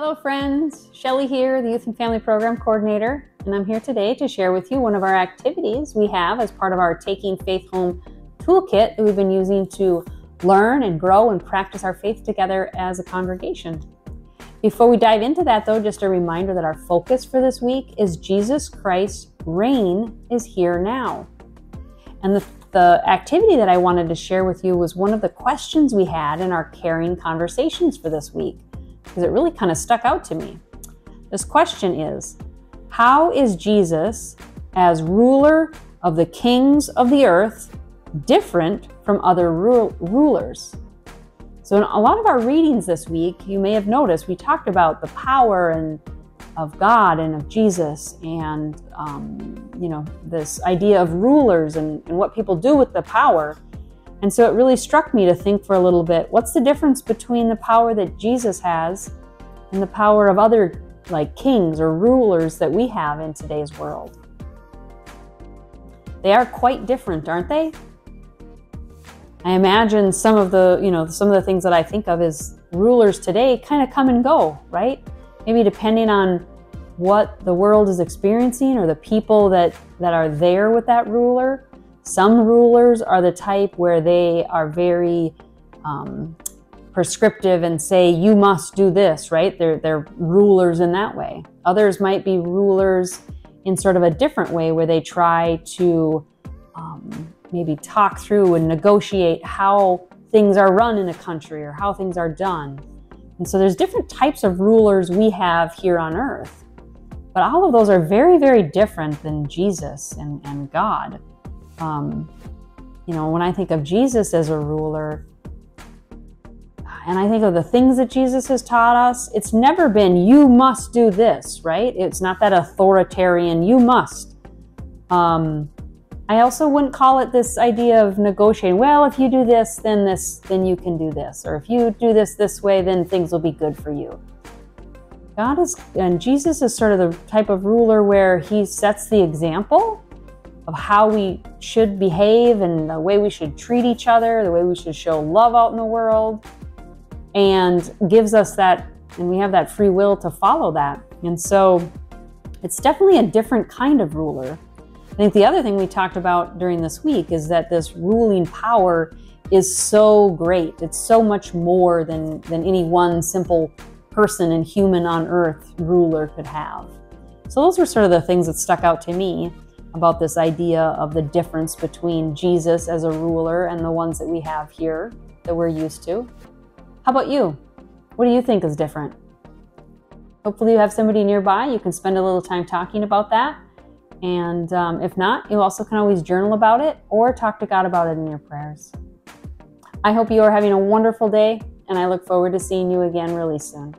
Hello friends, Shelly here, the Youth and Family Program Coordinator, and I'm here today to share with you one of our activities we have as part of our Taking Faith Home toolkit that we've been using to learn and grow and practice our faith together as a congregation. Before we dive into that though, just a reminder that our focus for this week is Jesus Christ's reign is here now. And the activity that I wanted to share with you was one of the questions we had in our Caring Conversations for this week, because it really kind of stuck out to me. This question is, how is Jesus, as ruler of the kings of the earth, different from other rulers? So in a lot of our readings this week, you may have noticed we talked about the power of God and of Jesus and this idea of rulers and what people do with the power. And so it really struck me to think for a little bit, what's the difference between the power that Jesus has and the power of other like kings or rulers that we have in today's world? They are quite different, aren't they? I imagine some of the things that I think of as rulers today kind of come and go, right? Maybe depending on what the world is experiencing or the people that are there with that ruler. Some rulers are the type where they are very prescriptive and say, you must do this, right? They're rulers in that way. Others might be rulers in sort of a different way where they try to maybe talk through and negotiate how things are run in a country or how things are done. And so there's different types of rulers we have here on earth. But all of those are very, very different than Jesus and God. When I think of Jesus as a ruler, and I think of the things that Jesus has taught us, it's never been, you must do this, right? It's not that authoritarian, you must. I also wouldn't call it this idea of negotiating. Well, if you do this, then you can do this. Or if you do this way, then things will be good for you. Jesus is sort of the type of ruler where he sets the example of how we should behave and the way we should treat each other, the way we should show love out in the world, and gives us that, and we have that free will to follow that. And so it's definitely a different kind of ruler. I think the other thing we talked about during this week is that this ruling power is so great. It's so much more than any one simple person and human on earth ruler could have. So those were sort of the things that stuck out to me about this idea of the difference between Jesus as a ruler and the ones that we have here that we're used to. How about you? What do you think is different? Hopefully you have somebody nearby. You can spend a little time talking about that. And if not, you also can always journal about it or talk to God about it in your prayers. I hope you are having a wonderful day, and I look forward to seeing you again really soon.